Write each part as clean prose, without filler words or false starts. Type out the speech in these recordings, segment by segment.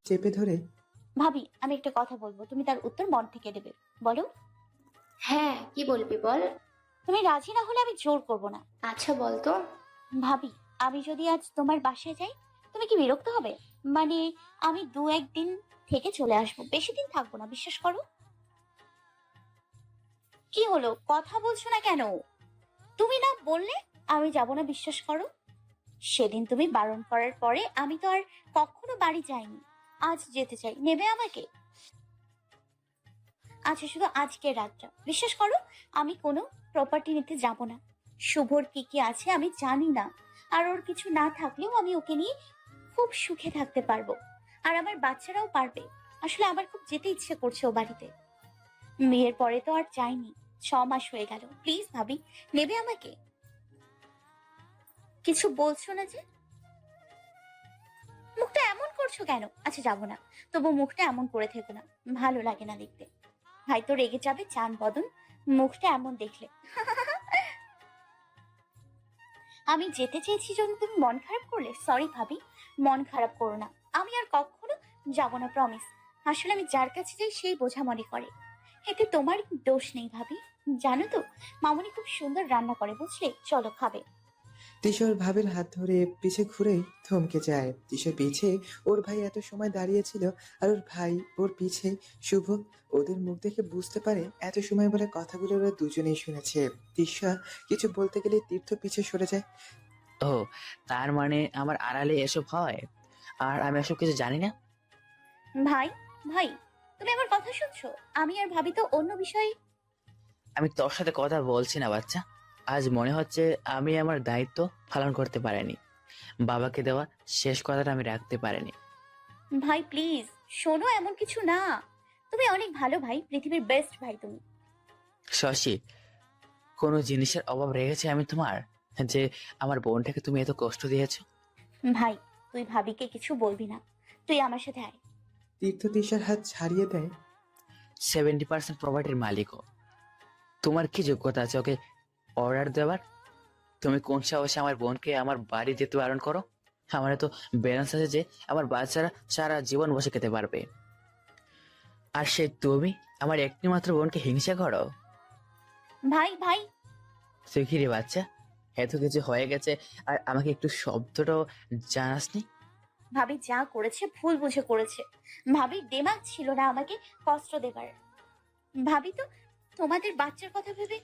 চেপে ধরে। ভাবি, আমি একটা কথা বলবো, তুমি তার উত্তর মন থেকে দেবে। বলো। হ্যাঁ, কি বলবি বল। তুমি রাজি না হলে আমি জোর করব না। আচ্ছা বল তো। ভাবি, আমি যদি আজ তোমার বাসায় যাই, তুমি কি বিরক্ত হবে? মানে, আমি 2-1 দিন থেকে চলে আসবো, বেশি দিন থাকবো না, বিশ্বাস করো। কি হলো, কথা বলছো না কেন? তুমি না বললে আমি যাব না, বিশ্বাস করো। সেদিন তুমি বারণ করার পরে আমি তো আর কখনো বাড়ি যাইনি। আজ যেতে চাই, নেবে আমাকে? আচ্ছা, শুধু আজকে রাতটা, বিশ্বাস করো। আমি কোনো প্রপার্টি নিতে যাব না। শুভর কি কি আছে আমি জানি না, আর ওর কিছু না থাকলেও আমি ওকে নিয়ে খুব সুখে থাকতে পারবো, আর আমার বাচ্চারাও পারবে। আসলে আমার খুব যেতে ইচ্ছে করছে ও বাড়িতে। বিয়ের পরে তো আর যাইনি, 6 মাস হয়ে গেল। প্লিজ ভাবি, নেবে আমাকে? কিছু বলছো না যে? মুখটা এমন করছো কেন? আচ্ছা, যাবো না, তবু মুখটা এমন করে থেকো না, ভালো লাগে না দেখতে। ভাই তো রেগে যাবে চান বদন, মুখটা এমন দেখলে। আমি যেতে চেয়েছি জন্য তুমি মন খারাপ করলে? সরি ভাবি, মন খারাপ করো না। আমি আর কখনো যাব না, প্রমিস। আসলে আমি যার কাছে যাই সেই বোঝা মনে করে, এতে তোমার দোষ নেই ভাবি। জানো তো, মামুনি খুব সুন্দর রান্না করে, বুঝলে? চলো, খাবে? তিশা ওর ভাবির হাত ধরে পিছে ঘুরে থমকে যায়। তিশা পিছে ওর ভাই এত সময় দাঁড়িয়েছিল, আর ওর ভাই ওর পিছে শুভ। ওদের মুখ দেখে বুঝতে পারে এত সময় বলে কথাগুলো ওরা দুজনেই শুনেছে। তিশা কিছু বলতে গেলে তীর্থ পিছে সরে যায়। ও, তার মানে আমার আড়ালে এসব হয় আর আমি এসব কিছু জানি না। ভাই, ভাই, তুমি আমার কথা শুনছো? আমি আর ভাবি তো অন্য বিষয়ে। আমি তোর সাথে কথা বলছি না বাচ্চা। আজ মনে হচ্ছে আমি আমার দায়িত্ব পালন করতে পারিনি। বাবাকে দেওয়া শেষ কথাটা আমি রাখতে পারিনি। ভাই প্লিজ শোনো, এমন কিছু না। তুমি অনেক ভালো ভাই, পৃথিবীর বেস্ট ভাই তুমি। শশী, কোনো জিনিসের অভাব রেখেছে আমি তোমার, যে আমার বোনটাকে তুমি এত কষ্ট দিয়েছো? ভাই, তুই ভাবিকে কিছু বলবি না, তুই আমার সাথে আয়। তীর্থ তিশার হাত ছাড়িয়ে দেয়। 70% প্রপার্টির মালিকও। তোমার কি যোগ্যতা আছে ওকে অর্ডার দেওয়ার? তুমি কোন সাহসে আমার বোনকে আমার বাড়ি যেতে বারণ করো? আমার তো ব্যালেন্স আছে যে আমার বাচ্চারা সারা জীবন বসে খেতে পারবে, আর সে তুমি আমার একটি মাত্র বোনকে হিংসা করো? ভাই, ভাই। সুখী রে বাচ্চা, এত কিছু হয়ে গেছে আর আমাকে একটু শব্দটাও জানাসনি। ভাবি যা করেছে ভুল বুঝে করেছে। ভাবির দিমাগ ছিল না আমাকে কষ্ট দেবার। ভাবি তো তোমাদের বাচ্চার কথা ভেবে।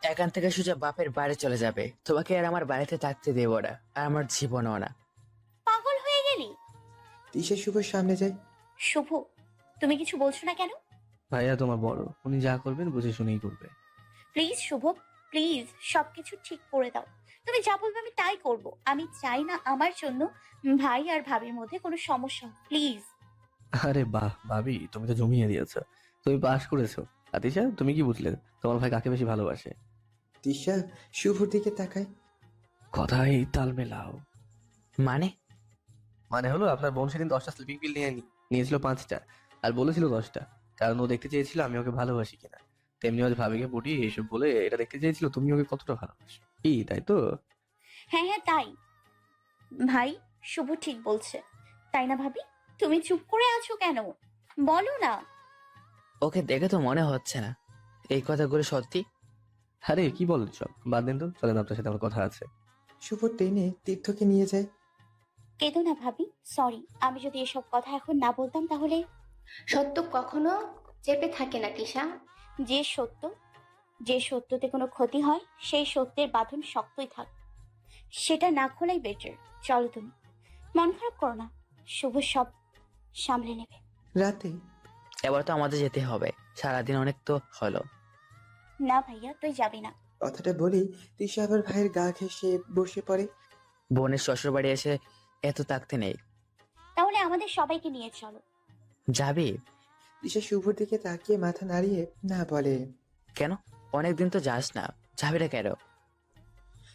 এখান থেকে সোজা বাপের বাড়ি চলে যাবে, তোমাকে আর আমার বাড়িতে থাকতে দেবো না, আর আমার জীবনও না। পাগল হয়ে গেলি? তিশা শুভর সামনে যায়। শুভ, তুমি কিছু বলছো না কেন? ভাইয়া তোমার বড়, উনি যা করবেন বুঝে শুনেই করবে। প্লিজ শুভ, প্লিজ সবকিছু ঠিক করে দাও। তুমি যা বলবে আমি তাই করব। আমি চাই না আমার জন্য ভাই আর ভাবির মধ্যে কোনো সমস্যা হোক, প্লিজ। আরে বাহ ভাবি, তুমি তো জমিয়ে দিয়েছো। তুমি পাস করেছো। আতিশা, তুমি কি বুঝলে তোমার ভাই কাকে বেশি ভালোবাসে? তিশা শুভর দিকে তাকায়। কথাই তাল মেলাও। মানে? মানে হলো, আপনার বোন সেদিন 10টা স্লিপিং পিল নিয়েছিল 5টা, আর বলেছিল 10টা, কারণ ও দেখতে চেয়েছিল আমি ওকে ভালোবাসি কিনা। তেমনি আজ ভাবিকে পটিয়ে এইসব বলে এটা দেখতে চেয়েছিল তুমি ওকে কতটা ভালোবাসো, কি তাই তো? হ্যাঁ, হ্যাঁ, তাই। ভাই, শুভ ঠিক বলছে, তাই না ভাবি? তুমি চুপ করে আছো কেন? বলো না। ওকে দেখে তো মনে হচ্ছে না এই কথাগুলো সত্যি। আরে কি বলেন সব, বাদ দিন তো, চলেন আপনার সাথে আমার কথা আছে। শুভ টেনে তীর্থকে নিয়ে যায়। কেঁদো না ভাবি, সরি। আমি যদি এসব কথা এখন না বলতাম তাহলে। সত্য কখনো চেপে থাকে না তিশা। যে সত্য, যে সত্যতে কোনো ক্ষতি হয় সেই সত্যের বাঁধন শক্তই থাক। সেটা না খোলাই বেটার। চলো তুমি, মন খারাপ করো না, শুভ সব সামলে নেবে। রাতে এবার তো আমাদের যেতে হবে, সারাদিন অনেক তো হলো। না ভাইয়া, তুই যাবি না। কথাটা বলেই তিশা আবার ভাইয়ের গা ঘেঁষে বসে পড়ে। বোনের শ্বশুর বাড়ি এসে এত থাকতে নেই। তাহলে আমাদের সবাইকে নিয়ে চলো। যাবি? তিশা শুভর দিকে তাকিয়ে মাথা নাড়িয়ে না বলে। কেন? অনেকদিন তো যাস না, যাবি না কেন?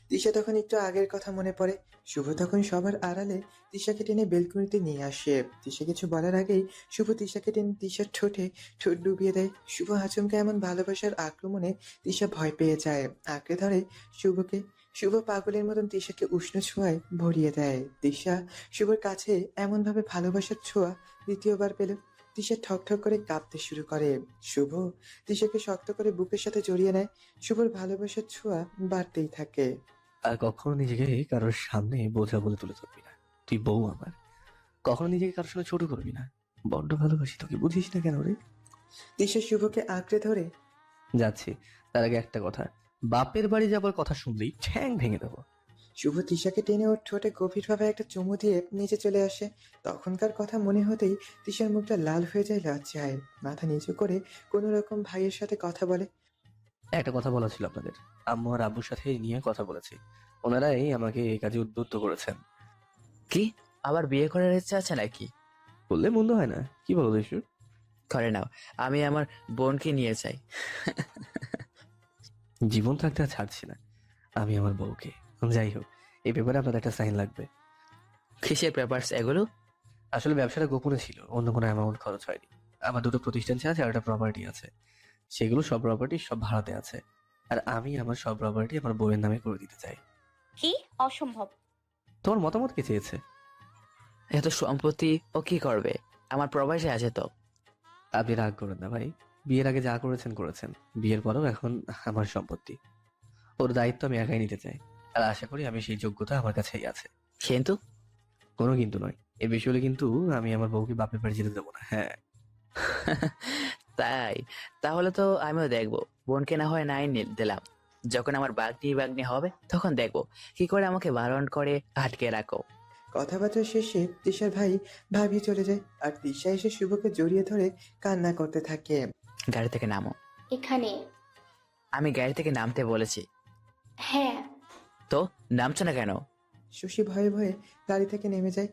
তিশা তখন একটু আগের কথা মনে পড়ে। শুভ তখন সবার আড়ালে তিশাকে টেনে বেলকুনিতে নিয়ে আসে। তিশা কিছু বলার আগেই শুভ তিশাকে টেনে তিশার ঠোঁটে ঠোঁট ডুবিয়ে দেয়। শুভ আচমকা এমন ভালোবাসার আক্রমণে তিশা ভয় পেয়ে যায়, আঁকড়ে ধরে শুভকে। শুভ পাগলের মতন তিশাকে উষ্ণ ছোঁয়ায় ভরিয়ে দেয়। তিশা শুভর কাছে এমন ভাবে ভালোবাসার ছোঁয়া দ্বিতীয়বার পেল। তিশা ঠক ঠক করে কাঁপতে শুরু করে। শুভ তিশাকে শক্ত করে বুকের সাথে জড়িয়ে নেয়। শুভর ভালোবাসার ছোঁয়া বাড়তেই থাকে। আর কখনো নিজেকে কারোর সামনে বোঝা বলে তুলে ধরবি না। তুই বউ আমার। কখনো নিজেকে কারোর সামনে ছোট করবি না। বড্ড ভালোবাসি তোকে, বুঝিস না কেন রে? তিশা শুভকে আঁকড়ে ধরে। যাচ্ছি, তার আগে একটা কথা, বাপের বাড়ি যাবার কথা শুনলেই ঠ্যাং ভেঙে দেবো। শুভ তিশাকে টেনে ওর ঠোঁটে গভীরভাবে একটা চুমু দিয়ে নিচে চলে আসে। তখনকার কথা মনে হতেই তিশার মুখটা লাল হয়ে যায় লজ্জায়। মাথা নিচু করে কোনো রকম ভাইয়ের সাথে কথা বলে। একটা কথা বলা ছিল আপনাদের। আম্মু আর আব্বুর সাথে এই নিয়ে কথা বলেছি। ওনারাই আমাকে এই কাজে উদ্বুদ্ধ করেছেন। কি আবার বিয়ে করার ইচ্ছা আছে নাকি? বললে মন্দ হয় না, কি বলো দেশু? করে নাও, আমি আমার বোনকে নিয়ে চাই। জীবন থাকতে আর ছাড়ছি না আমি আমার বউকে। যাই হোক, এই ব্যাপারে আপনাদের একটা সাইন লাগবে। কিসের পেপারস এগুলো? আসলে ব্যবসাটা গোপনে ছিল, অন্য কোনো অ্যামাউন্ট খরচ হয়নি। আমার দুটো প্রতিষ্ঠান আছে আর একটা প্রপার্টি আছে। সেগুলো সব প্রপার্টি সব ভাড়াতে আছে। আর আমি আমার সব প্রপার্টি আমার বউয়ের নামে করে দিতে চাই। কি? অসম্ভব। তোমার মতামত কি চেয়েছে? এত সম্পত্তি ও কি করবে? আমার প্রবাসে আছে তো। আপনি রাগ করেন না ভাই। বিয়ের আগে যা করেছেন করেছেন, বিয়ের পরেও এখন আমার সম্পত্তি। ওর দায়িত্ব আমি একাই নিতে চাই। আর আশা করি আমি সেই যোগ্যতা আমার কাছেই আছে। কিন্তু কোনো কিন্তু নয়। এ বিষয়ে কিন্তু আমি আমার বউকে বাপের বাড়ি যেতে দেবো না। হ্যাঁ। তাই? তাহলে তো আমিও দেখবো। বোনকে না হয় নাই দিলাম, যখন আমার বাগনি হবে তখন দেখবো কি করে আমাকে বারণ করে আটকে রাখো। কথাবার্তা শেষে তিশার ভাই ভাবি চলে যায় আর তিশা এসে শুভকে জড়িয়ে ধরে কান্না করতে থাকে। গাড়ি থেকে নামো। এখানে। আমি গাড়ি থেকে নামতে বলেছি। হ্যাঁ। তো নামছো না কেন? শশী ভয়ে ভয়ে গাড়ি থেকে নেমে যায়।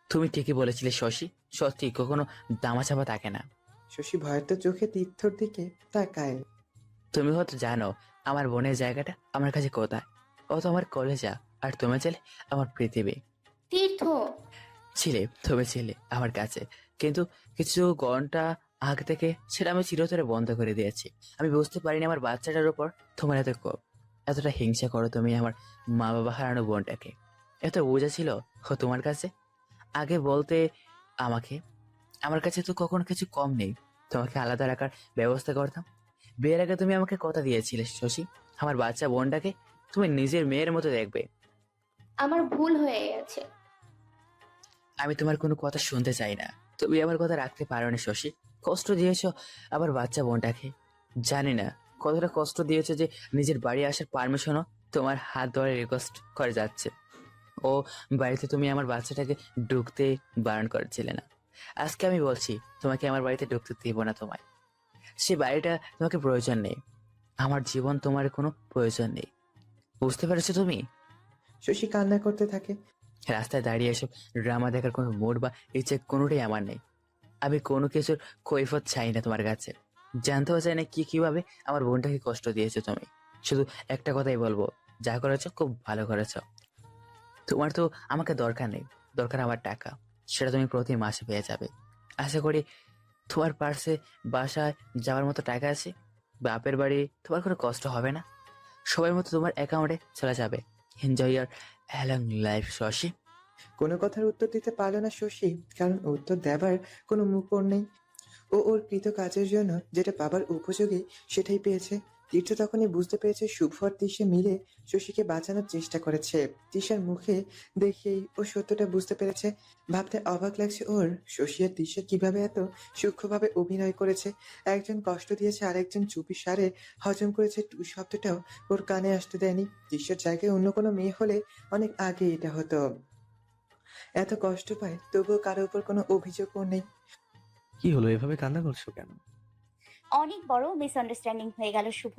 তুমি ঠিকই বলেছিলে শশী, সত্যি কখনো দামাচাপা থাকে না। শশী ভয়ের তো চোখে তীর্থর দিকে তাকায়। তুমি হয়তো জানো আমার বোনের জায়গাটা আমার কাছে কোথায়। ও তো আমার কলেজা, আর তুমি ছিলে আমার পৃথিবী। তীর্থ। তুমি ছিলে আমার কাছে, কিন্তু কিছু ঘন্টা আগ থেকে সেটা আমি চিরতরে বন্ধ করে দিয়েছি। আমি বুঝতে পারিনি আমার বাচ্চাটার উপর তোমার এত কোপ, এতটা হিংসা করো তুমি আমার মা বাবা হারানো বোনটাকে। এত বোঝা ছিল ও তোমার কাছে? আগে বলতে আমাকে। আমার কাছে তো কখনো কিছু কম নেই, তোমাকে আলাদা রাখার ব্যবস্থা করতাম। বিয়ের আগে তুমি আমাকে কথা দিয়েছিলে শশী, আমার বাচ্চা বোনটাকে তুমি নিজের মেয়ের মতো দেখবে। আমার ভুল হয়ে গেছে। আমি তোমার কোনো কথা শুনতে চাই না। তুমি আমার কথা রাখতে পারোনি শশী, কষ্ট দিয়েছো আবার বাচ্চা বোনটাকে। জানি না কতটা কষ্ট দিয়েছো যে নিজের বাড়ি আসার পারমিশনও তোমার হাত ধরে রিকোয়েস্ট করে যাচ্ছে। ও বাড়িতে তুমি আমার বাচ্চাটাকে ঢুকতে বারণ করেছিলে না। আজকে আমি বলছি তোমাকে আমার বাড়িতে ঢুকতে দিব না। তোমায় সে বাড়িটা তোমাকে প্রয়োজন নেই, আমার জীবন তোমার কোনো প্রয়োজন নেই। বুঝতে পেরেছো তুমি? শশী কান্না করতে থাকে। রাস্তায় দাঁড়িয়ে এসব ড্রামা দেখার কোনো মুড বা ইচ্ছে কোনোটাই আমার নেই। আমি কোনো কিছুর কৈফত চাই না তোমার কাছে। জানতেও চাই না কিভাবে আমার বোনটাকে কষ্ট দিয়েছো তুমি। শুধু একটা কথাই বলবো, যা করেছো খুব ভালো করেছো। তোমার তো আমাকে দরকার নেই, দরকার আমার টাকা। সেটা তুমি প্রতি মাসে পেয়ে যাবে। আশা করি তোমার পার্সে বাসায় যাওয়ার মতো টাকা আছে। বাপের বাড়ি তোমার কোনো কষ্ট হবে না, সবার মতো তোমার অ্যাকাউন্টে চলে যাবে। এনজয় ইয়ার লং লাইফ শশী। কোনো কথার উত্তর দিতে পারল না শশী, কারণ উত্তর দেবার কোনো মুখ ওর নেই। ও ওর কৃত কাজের জন্য যেটা পাবার উপযোগী সেটাই পেয়েছে। তীর্থ তখনই বুঝতে পেরেছে শুভ আর তিশা মিলে শশীকে বাঁচানোর চেষ্টা করেছে। তিশার মুখে দেখেই ও সত্যটা বুঝতে পেরেছে। ভাবতে অবাক লাগছে ওর, শশী আর তিশা কিভাবে এত সূক্ষ্মভাবে অভিনয় করেছে। একজন কষ্ট দিয়েছে আর একজন চুপি সারে হজম করেছে। টু শব্দটাও ওর কানে আসতে দেয়নি। তিশার জায়গায় অন্য কোনো মেয়ে হলে অনেক আগে এটা হতো। এত কষ্ট পায় তবুও কারো উপর কোনো অভিযোগও নেই। কি হলো, এভাবে কান্না করছো কেন? অনেক বড় মিসআন্ডারস্ট্যান্ডিং হয়ে গেল শুভ,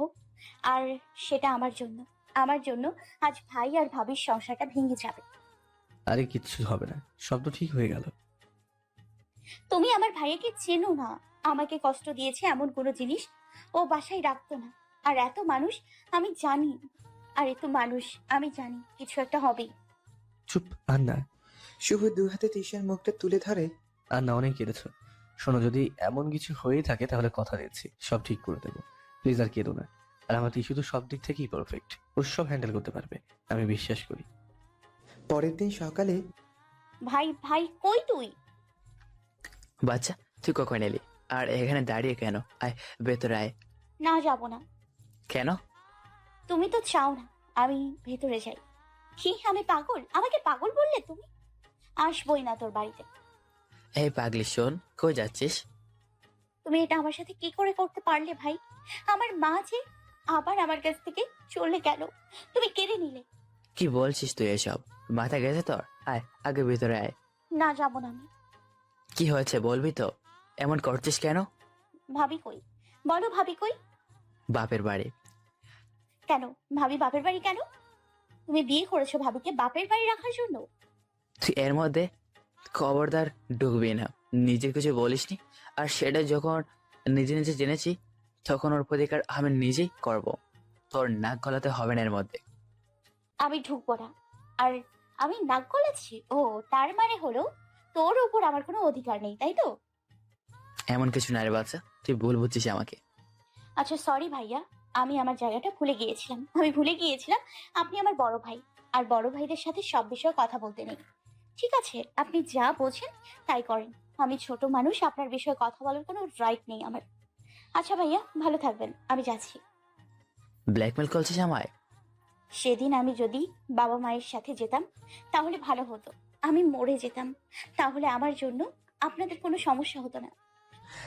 আর সেটা আমার জন্য আজ ভাই আর ভাবির সংসারটা ভেঙে যাবে। আরে কিচ্ছু হবে না, সব তো ঠিক হয়ে গেল। তুমি আমার ভাইয়াকে চেনো না। আমাকে কষ্ট দিয়েছে এমন কোনো জিনিস ও বাসায় রাখতো না। আর এত মানুষ আমি জানি, আমি জানি কিছু একটা হবেই। চুপ। আর না, শুভ দু হাতে তিশার মুখটা তুলে ধরে। আর না, অনেক কেঁদেছো। শোনো, যদি এমন কিছু হয়েই থাকে তাহলে কথা দিচ্ছি সব ঠিক করে দেবো। প্লিজ আর কেঁদো না। আর আমার টিস্যু তো সব দিক থেকেই পারফেক্ট, ও সব হ্যান্ডেল করতে পারবে, আমি বিশ্বাস করি। পরের দিন সকালে ভাই ভাই কই তুই? বাচ্চা, তুই কখন এলি? আর এখানে দাঁড়িয়ে কেন? আয়, ভেতরে আয়। না, যাব না। কেন? তুমি তো চাও না আমি ভেতরে যাই। কি আমি পাগল? আমাকে পাগল বললে তুমি? আসবই না তোর বাড়িতে। এই পাগলি শোন, কই যাচ্ছিস? তুমি এটা আমার সাথে কি করে করতে পারলে ভাই? আমার মা যে আবার আমার কাছ থেকে চলে গেল, তুমি কেড়ে নিলে। কি বলছিস তুই এসব? মাথা গেছে তোর? আয়, আগে ভেতরে আয়। না, যাব না আমি। কি হয়েছে বলবি তো? এমন করছিস কেন? ভাবি কই? বলো ভাবি কই? বাপের বাড়ি। কেন ভাবি বাপের বাড়ি কেন? তুমি বিয়ে করেছো ভাবিকে বাপের বাড়ি রাখার জন্য? তুই এর মধ্যে খবরদার ঢুকবি না। নিজের কিছু বলিসনি, আর সেটা যখন নিজে নিজে জেনেছি তখন ওর প্রতিকার আমি নিজেই করব। তোর নাক গলাতে হবে না এর মধ্যে। আমি ঢুকবো না। আর আমি নাক গলাচ্ছি? ও, তার মানে হলো তোর উপর আমার কোনো অধিকার নেই, তাই তো? এমন কিছু না রে বাচ্চা, তুই ভুল বুঝছিস আমাকে। আচ্ছা সরি ভাইয়া, আমি আমার জায়গাটা ভুলে গিয়েছিলাম। আমি ভুলে গিয়েছিলাম আপনি আমার বড় ভাই, আর বড় ভাইদের সাথে সব বিষয়ে কথা বলতে নেই। ঠিক আছে, আপনি যা বোঝেন তাই করেন। আমি ছোট মানুষ, আপনার বিষয়ে কথা বলার কোনো রাইট নেই আমার। আচ্ছা ভাইয়া, ভালো থাকবেন, আমি যাচ্ছি। ব্ল্যাকমেল করছিস আমায়? সেদিন আমি যদি বাবা মায়ের সাথে যেতাম তাহলে ভালো হতো। আমি মরে যেতাম, তাহলে আমার জন্য আপনাদের কোনো সমস্যা হতো না।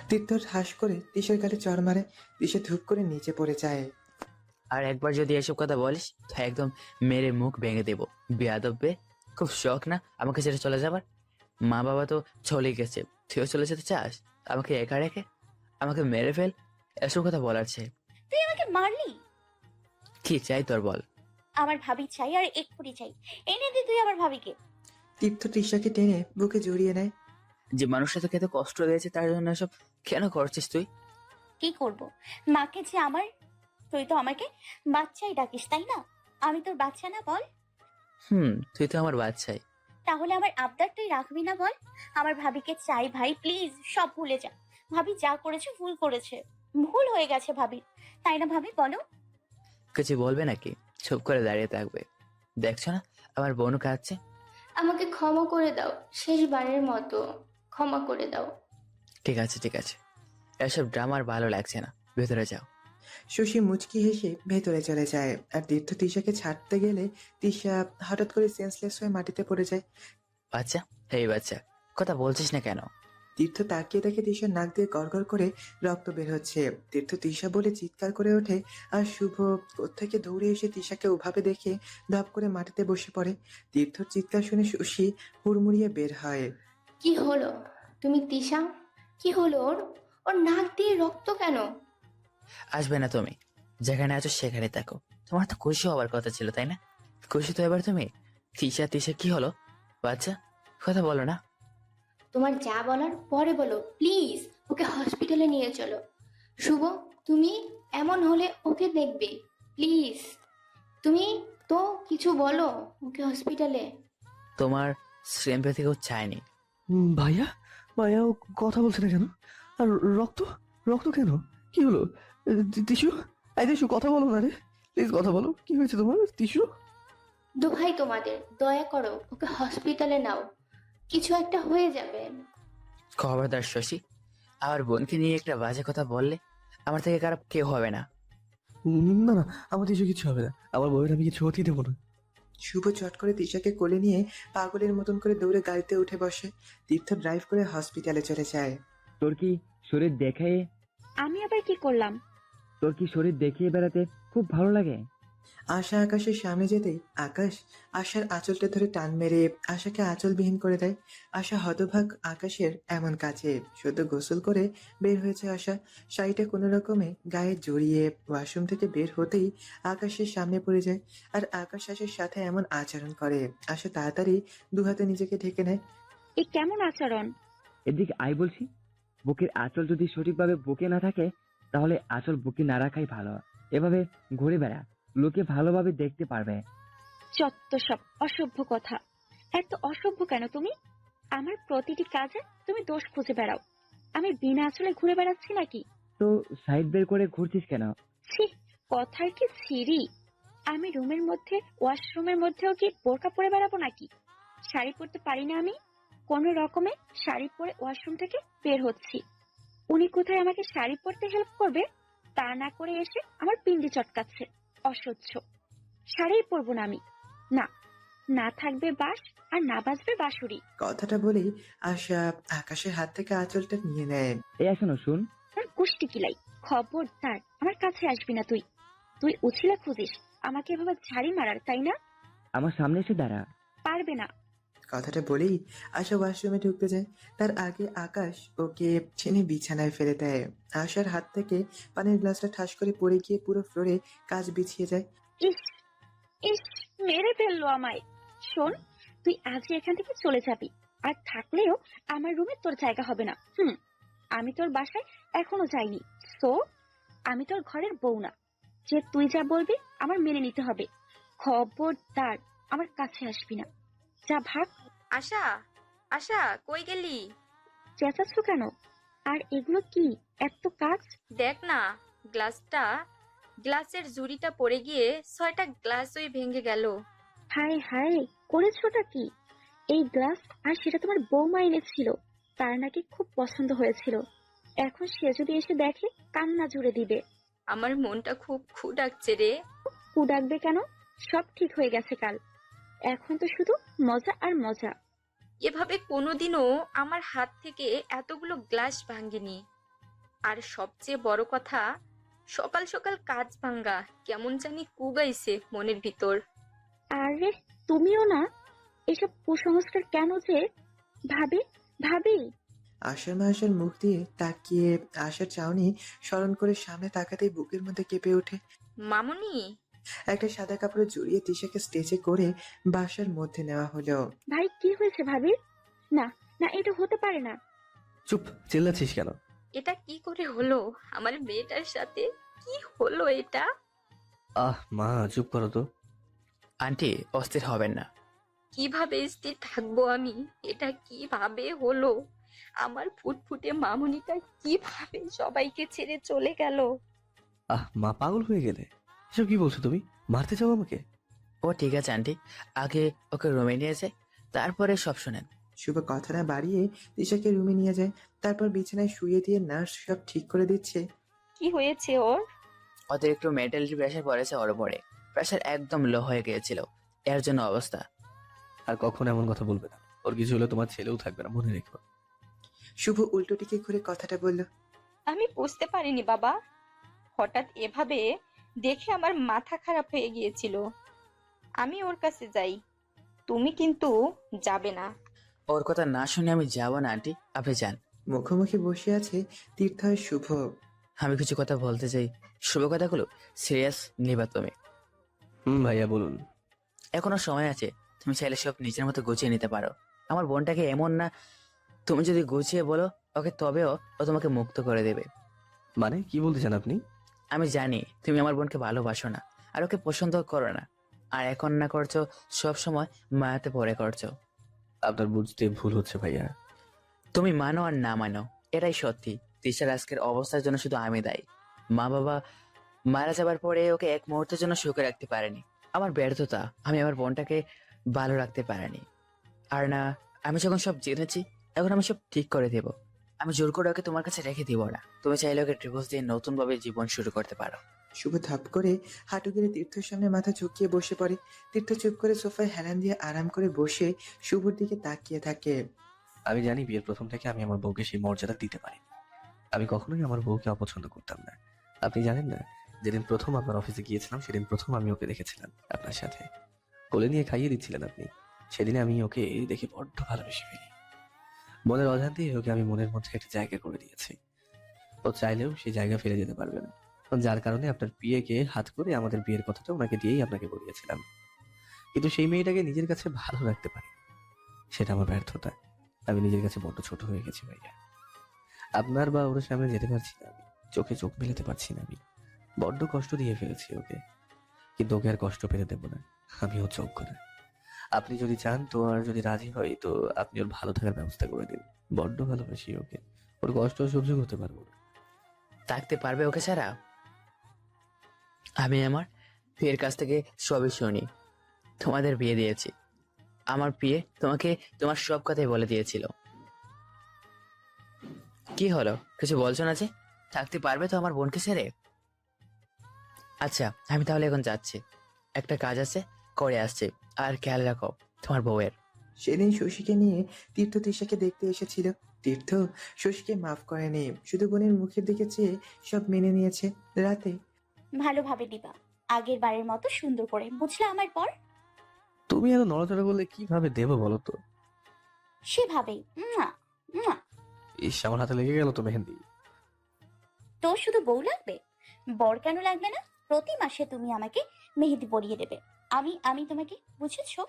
তীর্থ ঠাস করে তিশার গালে চড় মারে। তিশা ধূপ করে নিচে পড়ে যায়। আর একবার যদি এসব কথা বলিস তো একদম মেরে মুখ ভেঙে দেবো। বেয়াদব বে, খুব শখ না আমাকে ছেড়ে চলে যাবার? মা বাবা তো চলে গেছে, তুইও চলে যেতে চাস আমাকে একা রেখে? আমাকে মেরে ফেল, এসব কথা বলার চেয়ে তুই আমাকে মারলি? কি চাই তোর বল? আমার ভাবি চাই, আর এক্ষুনি চাই। এনে দে তুই আমার ভাবিকে। তীর্থ তিশাকে টেনে বুকে জড়িয়ে নেয়। যে মানুষটা তোকে এত কষ্ট দিয়েছে তার জন্য এসব কেন করছিস তুই? কি করব? মাকে যে আমার, তুই তো আমাকে বাচ্চাই ডাকিস তাই না? আমি তোর বাচ্চা না বল? তুই তো আমার বাচ্চাই। তাহলে আমার আবদার তুই রাখবি না বল? আমার ভাবিকে চাই ভাই, প্লিজ সব ভুলে যা। ভাবি যা করেছে ভুল করেছে, ভুল হয়ে গেছে ভাবি, তাই না ভাবি বলো? কিছু বলবে নাকি? চুপ করে দাঁড়িয়ে থাকবে? দেখছো না আমার বোনও কাঁদছে। আমাকে ক্ষমা করে দাও, শেষবারের মতো ক্ষমা করে দাও। ঠিক আছে ঠিক আছে, এসব ড্রামা আর ভালো লাগছে না, ভেতরে যাও। শশী মুচকি হেসে ভেতরে চলে যায়। আর তীর্থ তিশাকে ছাড়তে গেলে তিশা হঠাৎ করে সেন্সলেস হয়ে মাটিতে পড়ে যায়। বাচ্চা, এই বাচ্চা, কথা বলছিস না কেন? তীর্থ তাকিয়ে দেখে তিশার নাক দিয়ে গড়গড় করে রক্ত বের হচ্ছে। তীর্থ তিশা বলে চিৎকার করে ওঠে। আর শুভ কোত্থেকে দৌড়ে এসে তিশাকে ওভাবে দেখে ধপ করে মাটিতে বসে পড়ে। তীর্থর চিৎকার শুনে শশী হুড়মুড়িয়ে বের হয়। কি হলো? তুমি তিশা, কি হলো ওর? ওর নাক দিয়ে রক্ত কেন? আসবে না তুমি, যেখানে আছো সেখানে থাকো। তোমার তো খুশি হওয়ার কথা ছিল তাই না? খুশি তো এবার তুমি। তিশা তিশা কি হলো বাচ্চা, কথা বলো না? তোমার যা বলার পরে বলো প্লিজ। ওকে হসপিটালে নিয়ে চলো। শুভ, তুমি এমন হলে ওকে দেখবে, প্লিজ। তুমি তো কিছু বলো ওকে হসপিটালে। তোমার সিম্প্যাথি কেউ চায়নি। ভাইয়া, ভাইয়া ও কথা বলছে না কেন? আর রক্ত, রক্ত কেন? কি হলো? টিস্যু, এই টিস্যু, কথা বলো না রে, প্লিজ কথা বলো, কি হয়েছে তোমার? টিস্যু। দোহাই তোমাদের, দয়া করো ওকে হসপিটালে নাও, কিছু একটা হয়ে যাবে। খবরদার শশী, আমার বোনকে নিয়ে একটা বাজে কথা বললে আমার থেকে খারাপ কেউ হবে না। না না, আমার টিস্যু কিছু হবে না, আমার বউয়ের আমি কিছু হতেই দেবো না। শুভ চট করে তিশাকে কোলে নিয়ে পাগলের মতন করে দৌড়ে গাড়িতে উঠে বসে। তীর্থ ড্রাইভ করে হসপিটালে চলে যায়। তোর কি শরীর দেখে আমি আবার কি করলাম? তোর কি শরীর দেখিয়ে বেড়াতে খুব ভালো লাগে? আশা আকাশের সামনে যেতেই আকাশ আশার আঁচলটা ধরে টান মেরে আশাকে আঁচলবিহীন করে দেয়। আশা হতভাগ আকাশের এমন কাছে। সদ্য গোসল করে বের হয়েছে আশা। শাড়িটা কোনো রকমে গায়ে জড়িয়ে ওয়াশরুম থেকে বের হতেই আকাশের সামনে পড়ে যায়। আর আকাশ আশার সাথে এমন আচরণ করে। আশা তাড়াতাড়ি দুহাতে নিজেকে ঢেকে নেয়। এ কেমন আচরণ? এদিকে আই বলছি। বুকের আঁচল যদি সঠিকভাবে বুকে না থাকে তাহলে আঁচল বুকে না রাখাই ভালো। এভাবে ঘুরে বেড়া, লোকে ভালোভাবে দেখতে পারবে। যত সব অসভ্য কথা। এত অসভ্য কেন তুমি? আমার প্রতিটি কাজে তুমি দোষ খুঁজে বেড়াও। আমি বিনা আঁচলে ঘুরে বেড়াচ্ছি নাকি? তো সাইড বের করে ঘুরছিস কেন? ছি, কথার কি সিঁড়ি? আমি রুমের মধ্যে ওয়াশরুমের মধ্যেও কি বোরকা পরে বেড়াবো নাকি? শাড়ি পরতে পারি না আমি? কোনো রকমে শাড়ি পরে ওয়াশরুম থেকে বের হচ্ছি। উনি কোথায় আমাকে শাড়ি পরতে হেল্প করবে, তা না করে এসে আমার পিন্ডি চটকাচ্ছে। অসহ্য। শাড়িই পরবো না আমি। না, না থাকবে বাঁশ আর না বাজবে বাঁশুরি। কথাটা বলেই আশা আকাশের হাত থেকে আঁচলটা নিয়ে নেয়। এই আসো শুন। আর কুষ্টি কিলাই, খবরদার আমার কাছে আসবি না তুই। তুই উছিলা খুঁজিস আমাকে এভাবে ঝাড়ি মারার, তাই না? আমার সামনে এসে দাঁড়া। পারবে না। কথাটা বলেই আশা ওয়াশরুমে ঢুকতে যায়। তার আগে আকাশ ওকে টেনে বিছানায় ফেলে দেয়। আশার হাত থেকে পানির গ্লাসটা ঠাস করে পড়ে গিয়ে পুরো ফ্লোরে কাজ বিছিয়ে যায়। ইস ইস, মেরে ফেললো আমায়। শোন, তুই আজই এখান থেকে চলে যাবি, আর থাকলেও আমার রুমে তোর জায়গা হবে না। আমি তোর বাসায় এখনো যাইনি, সো আমি তোর ঘরের বউ না যে তুই যা বলবি আমার মেনে নিতে হবে। খবরদার আমার কাছে আসবি না। যা ভাগ। আশা, আশা, কই গেলি? চেঁচাচ্ছ কেন? আর এগুলো কি এত কাজ? দেখ না, গ্লাসের জুড়িটা পড়ে গিয়ে 6টা গ্লাসই ভেঙে গেল। হায় হায়, করেছোটা কি? এই গ্লাস আর সেটা তোমার বৌমা এনেছিল, তার নাকি খুব পছন্দ হয়েছিল। এখন সে যদি এসে দেখে কান্না জুড়ে দিবে। আমার মনটা খুব ডাকছে রে। কু ডাকবে কেন? সব ঠিক হয়ে গেছে কাল। এখন তো শুধু মজা আর মজা। এভাবে কোনোদিনও আমার হাত থেকে এতগুলো গ্লাস ভাঙেনি। আর সবচেয়ে বড় কথা, সকাল সকাল কাজ ভাঙ্গা কেমন জানি কুগাইছে মনের ভিতর। আরে তুমিও না, এসব কুসংস্কার কেন যে? ভাবি ভাবি। আশার মায়ের মুখ দিয়ে তাকিয়ে আশার চাউনি স্মরণ করে সামনে তাকাতেই বুকের মধ্যে কেঁপে ওঠে। মামুনি, একটা সাদা কাপড়ে জড়িয়ে তিশাকে স্টেজে করে বাসার মধ্যে নেওয়া হলো। ভাই কি হয়েছে ভাবি? না না, এটা হতে পারে না। চুপ, চিল্লাচ্ছিস কেন? এটা কি করে হলো? আমার মেয়েটার সাথে কি হলো এটা? মা চুপ করো তো। আন্টি, অস্থির হবেন না। কিভাবে স্থির থাকবো আমি? এটা কিভাবে হলো? আমার ফুটফুটে মামুনিটা কিভাবে সবাইকে ছেড়ে চলে গেল? মা পাগল হয়ে গেলে? এসব কি বলছো তুমি? মারতে চাও আমাকে? ও ঠিক আছে আন্টি, আগে ওকে রুমে নিয়ে যায়, তারপরে সব শোনেন। শুভ কথা না বাড়িয়ে তিশাকে রুমে নিয়ে যায়। তারপর বিছানায় শুয়ে দিয়ে নার্স সব ঠিক করে দিচ্ছে। কি হয়েছে ওর? ওদের একটু মেন্টালিটি প্রেশার পড়েছে ওর উপরে। প্রেশার একদম লো হয়ে গিয়েছিল, এর জন্য অবস্থা। আর কখনো এমন কথা বলবে না। ওর কিছু হলে তোমার ছেলেও থাকবে না, মনে রেখো। শুভ উল্টো দিকে ঘুরে কথাটা বলল। আমি বুঝতে পারিনি বাবা, হঠাৎ এভাবে দেখে আমার মাথা খারাপ হয়ে গিয়েছিল। আমি ওর কাছে যাই, তুমি কিন্তু যাবে না। ওর কথা না শুনে আমি যাব না আন্টি, আপনি যান। মুখোমুখি বসে আছে তীর্থ আর শুভ। আমি কিছু কথা বলতে চাই, শুভ কথাগুলো সিরিয়াস নিবা তুমি। ভাইয়া বলুন। এখনো সময় আছে, তুমি চাইলে সব নিজের মতো গুছিয়ে নিতে পারো। আমার বোনটাকে এমন না, তুমি যদি গুছিয়ে বলো ওকে, তবেও ও তোমাকে মুক্ত করে দেবে। মানে কি বলতে চান আপনি? আমি জানি তুমি আমার বোনকে ভালোবাসো না, আর ওকে পছন্দ করো না, আর এখন না করছো সব সময় মায়াতে পড়ে করছো। আপনার বুঝতে ভুল হচ্ছে ভাইয়া। তুমি মানো আর না মানো, এটাই সত্যি। তিশার আজকের অবস্থার জন্য শুধু আমি দায়ী। মা বাবা মারা যাবার পরে ওকে এক মুহূর্তের জন্য সুখে রাখতে পারেনি। আমার ব্যর্থতা, আমি আমার বোনটাকে ভালো রাখতে পারিনি। আর না, আমি যখন সব জেনেছি এখন আমি সব ঠিক করে দেব। আমি জোর করে ওকে তোমার কাছে রেখে দিব না। তুমি চাইলে ওকে ডিভোর্স দিয়ে নতুন ভাবে জীবন শুরু করতে পারো। শুভ ধাপ করে হাঁটু গেড়ে তীর্থের সামনে মাথা ঝুঁকিয়ে বসে পড়ে। তীর্থ চুপ করে সোফায় হেলান দিয়ে আরাম করে বসে শুভর দিকে তাকিয়ে থাকে। আমি জানি বিয়ের প্রথম থেকে আমি আমার বউকে সেই মর্যাদা দিতে পারি। আমি কখনোই আমার বউকে অপছন্দ করতাম না। আপনি জানেন না, যেদিন প্রথম আপনার অফিসে গিয়েছিলাম সেদিন প্রথম আমি ওকে দেখেছিলাম আপনার সাথে কোলে নিয়ে খাইয়ে দিচ্ছিলেন আপনি। সেদিনে আমি ওকে দেখে বড্ড ভালোবেসে ফেলি। মনের অজান্তেই ওকে আমি মনের মধ্যে একটা জায়গা করে দিয়েছি। ও চাইলেও সেই জায়গা ফিরে যেতে পারবে না, যার কারণে আপনার বিয়েকে হাত করে আমাদের বিয়ের কথাটা ওনাকে দিয়েই আপনাকে বলিয়েছিলাম। কিন্তু সেই মেয়েটাকে নিজের কাছে ভালো রাখতে পারি, সেটা আমার ব্যর্থতা। আমি নিজের কাছে বড্ড ছোট হয়ে গেছি ভাইয়া। আপনার বা ওর সামনে যেতে পারছি না, আমি চোখে চোখ মেলাতে পারছি না। আমি বড্ড কষ্ট দিয়ে ফেলেছি ওকে, কিন্তু ওকে আর কষ্ট পেতে দেবো না। আমিও যোগ্য না। আপনি যদি চান তো, আর যদি রাজি হয় তো আপনি ওর ভালো থাকার ব্যবস্থা করে দিন। বড্ড ভালোবাসি ওকে, ওর কষ্ট সহ্য করতে পারবো না। থাকতে পারবে ওকে ছাড়া? আমি আমার বিয়ের কাছ থেকে সবই শুনি। তোমাদের বিয়ে দিয়েছি, আমার বিয়ে তোমাকে তোমার সব কথাই বলে দিয়েছিল। কি হলো, কিছু বলছো না যে? থাকতে পারবে তো আমার বোনকে ছেড়ে? আচ্ছা, আমি তাহলে এখন যাচ্ছি, একটা কাজ আছে, করে আসছি। আর খেয়াল রাখো তোমার বউয়ের। সেদিন শশীকে নিয়ে তীর্থ তৃষাকে দেখতে এসেছিল। তীর্থ শশীকে মাফ করেনি, শুধু বোনের মুখের দিকে চেয়ে সব মেনে নিয়েছে। রাতে ভালোভাবে দিবা, আগের বারের মতো সুন্দর করে, বুঝলা আমার পর? তুমি এত নড়াচড়া করলে কিভাবে দেবো বলো তো? সেভাবেই। মুয়া, মুয়া। ইস, আমার হাতে লেগে গেল তো মেহেন্দি। তো শুধু বউ লাগবে, বর কেন লাগবে না? প্রতি মাসে তুমি আমাকে মেহেদি পরিয়ে দেবে। আমি আমি তোমাকে, বুঝেছো?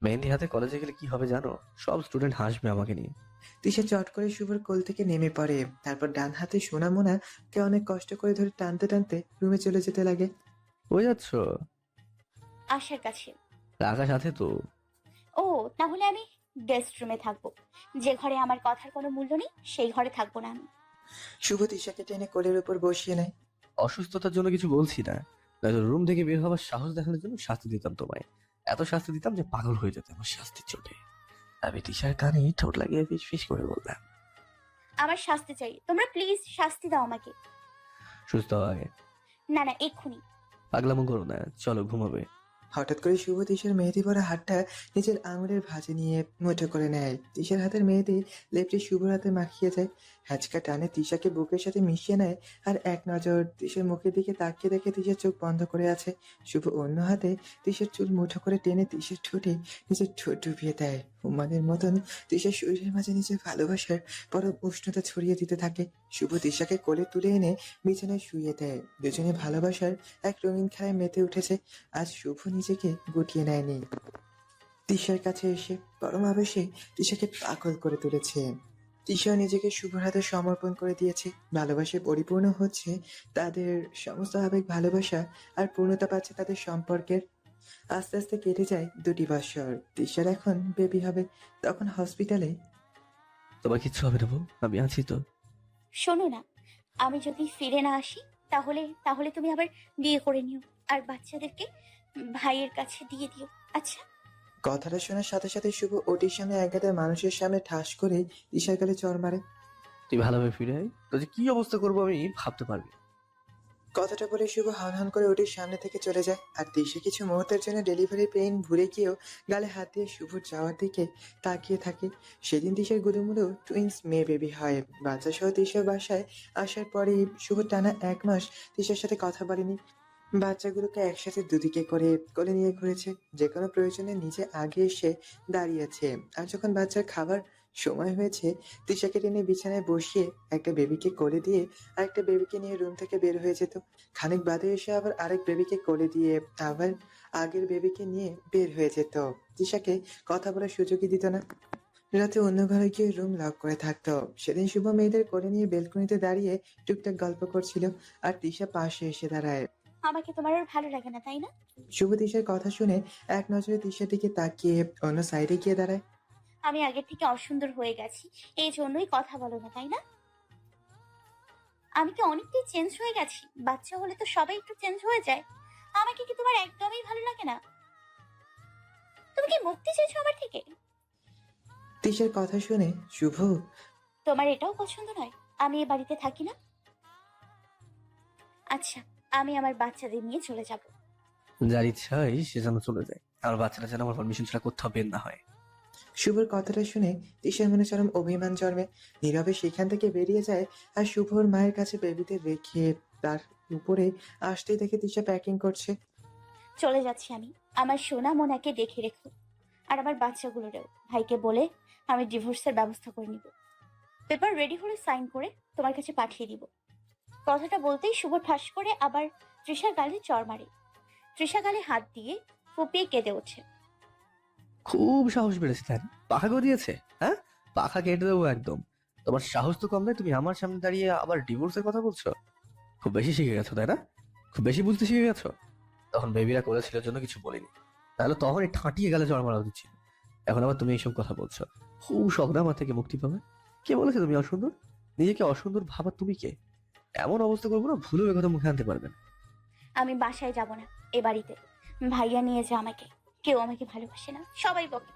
মেহেন্দি হাতে কলেজে গেলে কি হবে জানো? সব স্টুডেন্ট হাসবে আমাকে নিয়ে। তৃষা চট করে শুভর কোল থেকে নেমে পড়ে, তারপর ডান হাতে সোনামোনাকে অনেক কষ্ট করে ধরে টানতে টানতে রুমে চলে যেতে লাগে। হয়ে যাচ্ছ? আশার কাছে। রাখা সাথে তো। ও, তাহলে আমি গেস্ট রুমে থাকবো। যে ঘরে আমার কথার কোনো মূল্য নেই, সেই ঘরে থাকবো না আমি। শুভ তৃষাকে টেনে কোলের উপর বসিয়ে নেয়। অসুস্থতার জন্য কিছু বলছি না, নয়তো রুম থেকে বের হওয়ার সাহস দেখানোর জন্য শাস্তি দিতাম তোমায়। এত শাস্তি দিতাম যে পাগল হয়ে যেত আমার শাস্তির চোটে। আমি টিশার কানে ঠোঁট লাগিয়ে ফিস ফিস করে বললাম, আমার শাস্তি চাই, তোমরা প্লিজ শাস্তি দাও আমাকে। সুস্থ হও আগে। না না, এক্ষুনি। পাগলামো করো না, চলো ঘুমাবে। হঠাৎ করে শুভ তৃষার মেহেদি পরা হাতটা নিজের আঙুলের ভাঁজে নিয়ে মুঠো করে নেয়। তৃষার হাতের মেহেদি লেপটে শুভর হাতে মাখিয়ে যায়। হ্যাচকা টানে তৃষাকে বুকের সাথে মিশিয়ে নেয়, আর এক নজর তৃষার মুখের দিকে তাকিয়ে দেখে তৃষার চোখ বন্ধ করে আছে। শুভ অন্য হাতে তৃষার চুল মুঠো করে টেনে তৃষার ঠোঁটে নিজের ঠোঁট ডুবিয়ে দেয়। উম্মাদের মতন তৃষার শরীরের মাঝে নিজের ভালোবাসার পরম উষ্ণতা ছড়িয়ে দিতে থাকে। শুভ তৃষাকে কোলে তুলে এনে বিছানায় শুইয়ে দেয়। দুজনে ভালোবাসার এক রঙিন খেলায় মেতে উঠেছে। আজ শুভ নিজেকে গুটিয়ে নেয়নি, তৃষার কাছে এসে পরম আবেশে তৃষাকে পাগল করে তুলেছে। তৃষা নিজেকে শুভর হাতে সমর্পণ করে দিয়েছে। ভালোবাসে পরিপূর্ণ হচ্ছে তাদের সমস্ত আবেগ, ভালোবাসা আর পূর্ণতা পাচ্ছে তাদের সম্পর্কের। আস্তে আস্তে কেটে যায় 2 বছর। তৃষার এখন বেবি হবে। তখন হসপিটালে তোমার কিচ্ছু হবে না বউ, আমি আছি তো। শোনো না, আমি যদি ফিরে না আসি, তাহলে তাহলে তুমি আবার বিয়ে করে নিও, আর বাচ্চাদেরকে ভাইয়ের কাছে দিয়ে দিও, আচ্ছা? কথাটা শোনার সাথে সাথে শুভ ওটির সামনে এক গাদা মানুষের সামনে ঠাস করে তৃষার গালে চড় মারে। তুই ভালোভাবে ফিরে আয়, তো যে কি অবস্থা করবো আমি ভাবতে পারবি। কথাটা বলে শুভ হন করে ওটির সামনে থেকে চলে যায়। আর তৃষা কিছু মুহূর্তের জন্য ডেলিভারি পেইন ভুলে গিয়েও গালে হাত দিয়ে শুভর যাওয়ার দিকে তাকিয়ে থাকে। সেদিন তৃষার গুলুমুলু টুইন্স মেয়ে বেবি হয়। বাচ্চা সহ তৃষার বাসায় আসার পরেই শুভ টানা 1 মাস তৃষার সাথে কথা বলেনি। বাচ্চাগুলোকে একসাথে দুদিকে করে কোলে নিয়ে ঘুরেছে, যে কোনো প্রয়োজনে নিজে আগে এসে দাঁড়িয়েছে। আর যখন বাচ্চার খাবার সময় হয়েছে, তৃষাকে টেনে বিছানায় বসিয়ে একটা বেবিকে কোলে দিয়ে আরেকটা বেবিকে নিয়ে রুম থেকে বের হয়ে যেত। খানিক বাদে এসে আবার আরেক বেবিকে কোলে দিয়ে আবার আগের বেবিকে নিয়ে বের হয়ে যেত। তৃষাকে কথা বলার সুযোগই দিত না। রাতে অন্য ঘরে গিয়ে রুম লক করে থাকতো। সেদিন শুভ মেয়েদের কোলে নিয়ে বেলকনিতে দাঁড়িয়ে টুকটাক গল্প করছিল, আর তৃষা পাশে এসে দাঁড়ায়। আমাকে তোমার আর ভালো লাগে না, তাই না? শুভ তৃষার কথা শুনে এক নজরে তৃষার দিকে তাকিয়ে অন্য সাইডে গিয়ে দাঁড়ায়। আমি আগের থেকে অসুন্দর হয়ে গেছি, এই জন্যই কথা বলো না, তাই না? আমি কি অনেকটাই চেঞ্জ হয়ে গেছি? বাচ্চা হলে তো সবাই একটু চেঞ্জ হয়ে যায়। আমাকে কি তোমার একদমই ভালো লাগে না? তুমি কি মুক্তি চাইছো আমার থেকে? তৃষার কথা শুনে শুভ তোমার এটাও পছন্দ নয় আমি এ বাড়িতে থাকি না? আচ্ছা, আমি আমার বাচ্চাদের নিয়ে চলে যাব। যার ইচ্ছাই সে যেন চলে যায়, আমার বাচ্চারা যেন আমার পারমিশন ছাড়া কোথাও বের না হয়। শুভর কথাটা শুনে তৃষার মনে চরম অভিমান জন্মে। নীরবে সেখান থেকে বেরিয়ে যায়, আর শুভর মায়ের কাছে বেবিতে রেখে তার উপরে আসতেই দেখে তৃষা প্যাকিং করছে। চলে যাচ্ছি আমি। আমার সোনা মোনাকে দেখে রেখো, আর আমার বাচ্চাগুলোরেও। ভাইকে বলে আমি ডিভোর্সের ব্যবস্থা করে নিব। পেপার রেডি হলে সাইন করে তোমার কাছে পাঠিয়ে দিব। কথাটা বলতেই শুভ ঠাস করে আবার তৃষার গালে চড় মারে। তৃষা গালে হাত দিয়ে ফুপিয়ে কেঁদে ওঠে। খুব সাহস বেড়েছে তাই না? পাখা গজিয়েছে, হ্যাঁ? পাখা কেটে দেবো একদম। তোমার সাহস তো কম নয়, তুমি আমার সামনে দাঁড়িয়ে আবার ডিভোর্সের কথা বলছো। খুব বেশি শিখে গেছো তাই না? খুব বেশি বুঝতে শিখে গেছো। তখন বেবিরা করেছিল জন্য কিছু বলিনি, তাহলে তখন এই ঠাঁটিয়ে গেলে জড় মারা উচিত ছিল। এখন আবার তুমি এইসব কথা বলছো। খুব শখ না আমার থেকে মুক্তি পাবে? কে বলেছে তুমি অসুন্দর? নিজেকে অসুন্দর ভাবা তুমি কে? এমন অবস্থা করবো না ভুলেও এ কথা মুখে আনতে পারবে না। আমি বাসায় যাব না এ বাড়িতে। ভাইয়া নিয়ে যা আমাকে। কেউ আমাকে ভালোবাসে না, সবাই বকে।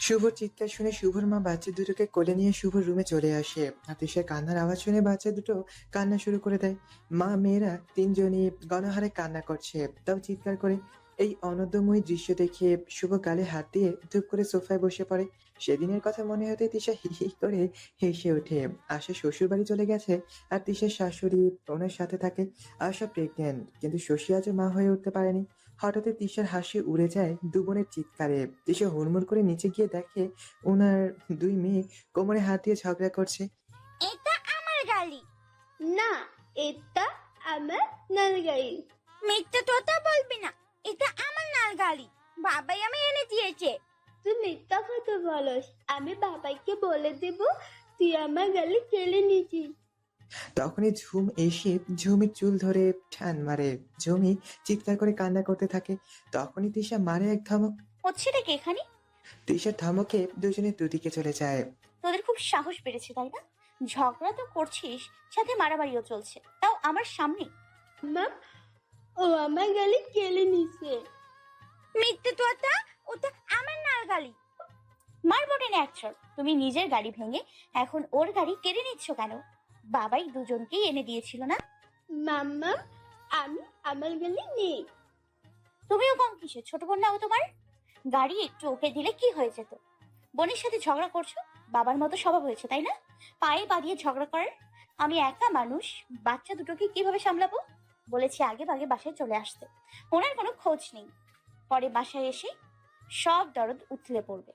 শুভর চিৎকার শুনে শুভর মা বাচ্চা দুটোকে কোলে নিয়ে শুভর রুমে চলে আসে। আর তিশার কান্নার আওয়াজ শুনে বাচ্চা দুটো কান্না শুরু করে দেয়। মা মেয়েরা তিনজনই গণহারে কান্না করছে, তাও চিৎকার করে। এই অনন্দময়ী দৃশ্য দেখে শুভ গালে হাত দিয়ে ধূপ করে সোফায় বসে পড়ে। সেদিনের কথা মনে হতে তিশা হি হি করে হেসে ওঠে। আশা শ্বশুর বাড়ি চলে গেছে আর তিশার শাশুড়ি ওনার সাথে থাকে। আশা প্রেগনেন্ট, কিন্তু শশী আজও মা হয়ে উঠতে পারেনি। হঠাৎ তিশার হাসি উড়ে যায় দু বোনের চিৎকারে। তিশা হুড়মুড় করে নিচে গিয়ে দেখে ওনার দুই মেয়ে কোমরে হাত দিয়ে ঝগড়া করছে। এটা আমার গালি। না, এটা আমার নালগাড়ি। মিথ্যে তোতা বলবি না, এটা আমার নাল গালি। বাবাই আমি এনে দিয়েছে। তুই মিথ্যা কথা বলস। আমি বাবাইকে বলে দেব তুই আমার গালি কেড়ে নিয়েছিস। তখনই ঝুম এসে ঝুমির চুল ধরে ঠান মারে। ঝুমি চিৎকার করে কান্না করতে থাকে। তখনই তিশা মারে এক ধমক। হচ্ছেটা কি এখানে? তিশার ধমকে দুজনে দুদিকে চলে যায়। তোদের খুব সাহস বেড়েছে তাই না? ঝগড়া তো করছিস, সাথে মারামারিও চলছে, তাও আমার সামনে। মা, ও আমার গালি কেড়ে নিছে। মিথ্যে তোতা, ওটা আমার নাল গালি। মারবো টেনে একচর। তুমি নিজের গাড়ি ভেঙে এখন ওর গাড়ি কেড়ে নিচ্ছ কেন? বাবাই দুজনকেই এনে দিয়েছিল না? মাম্মা, আমি আমার গালি নেই। তুমিও কম কিসে, ছোট বোন নাও তোমার। গাড়ি একটু ওকে দিলে কি হয়ে যেত? বোনের সাথে ঝগড়া করছো, বাবার মতো স্বভাব হয়েছে তাই না? পায়ে পা দিয়ে ঝগড়া করার। আমি একা মানুষ, বাচ্চা দুটোকে কিভাবে সামলাবো? বলেছি আগে ভাগে বাসায় চলে আসতে, ওনার কোনো খোঁজ নেই। পরে বাসায় এসে সব দরদ উথলে পড়বে।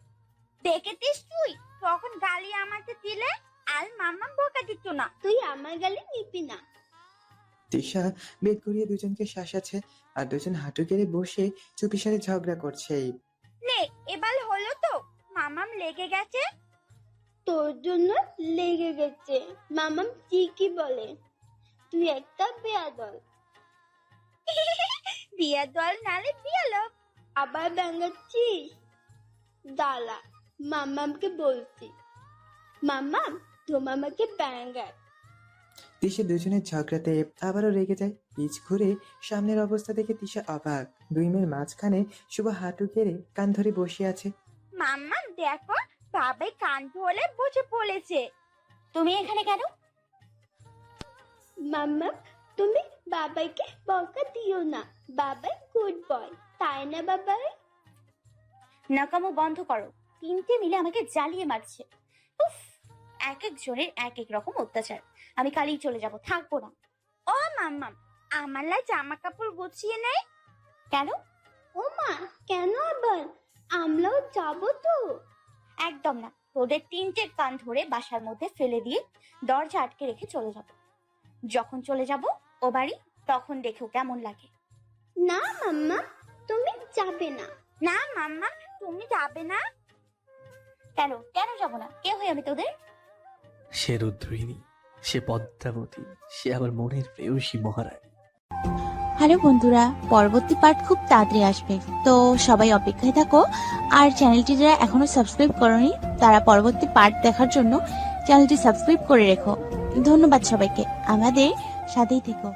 দেখেছিস তুই, তখন গালি আমাকে দিলে আর মাম্মা বকা দিত না। তুই আমার গালি নিবি না। তিশা বেদ করিয়ে দুজনকে শাসাচ্ছে আর দুজন হাঁটু গেড়ে বসে চুপিসারে ঝগড়া করছে। নে এবার হলো তো, মামাম লেগে গেছে। তোর জন্য লেগে গেছে। মামাম ঠিকই বলে, তুই একটা বেয়াদল। বিয়ের দল নালে বিয়ে লোক। আবার ব্যাঙ্গাচ্ছিস? দাঁড়া, মামামকে বলছি। মামাম, তোমার আমাকে ব্যাঙ্গায়। তিশা দুজনের ঝগড়াতে আবারও রেগে যায়। পিছ ঘুরে সামনের অবস্থা দেখে তিশা অবাক। দুই মেয়ের মাঝখানে শুভ হাঁটু গেড়ে কান ধরে বসে আছে। মাম্মাম দেখো, বাবাই কান ধরে বসে পড়েছে। তুমি এখানে কেন? মাম্মাম, তুমি বাবাইকে বকা দিও না। বাবাই গুড বয়, তাই না বাবাই? নাকামো বন্ধ করো। তিনটে মিলে আমাকে জ্বালিয়ে মারছে। উফ, এক একজনের এক এক রকম অত্যাচার। আমি কালই চলে যাব, থাকবো না। ও মাম্মাম, আমার লাই জামা কাপড় গুছিয়ে নেই কেন? ও মা, কেন আবার? আমরাও যাবো তো। একদম না, তোদের তিনটে কান ধরে বাসার মধ্যে ফেলে দিয়ে দরজা আটকে রেখে চলে যাব। যখন চলে যাব ও বাড়ি, তখন দেখো কেমন লাগে। না মাম্মা, তুমি যাবে না। না মাম্মা, তুমি যাবে না। কেন কেন যাব না? কে হই আমি তোদের? সে রুদ্রিণী, সে পদ্মাবতী, সে আবার মনের প্রেয়সী মহারানী। হ্যালো বন্ধুরা, পরবর্তী পার্ট খুব তাড়াতাড়ি আসবে, তো সবাই অপেক্ষায় থাকো। আর চ্যানেলটি যারা এখনো সাবস্ক্রাইব করোনি তারা পরবর্তী পার্ট দেখার জন্য চ্যানেলটি সাবস্ক্রাইব করে রেখো। ধন্যবাদ সবাইকে, আমাদের সাথেই থেকো।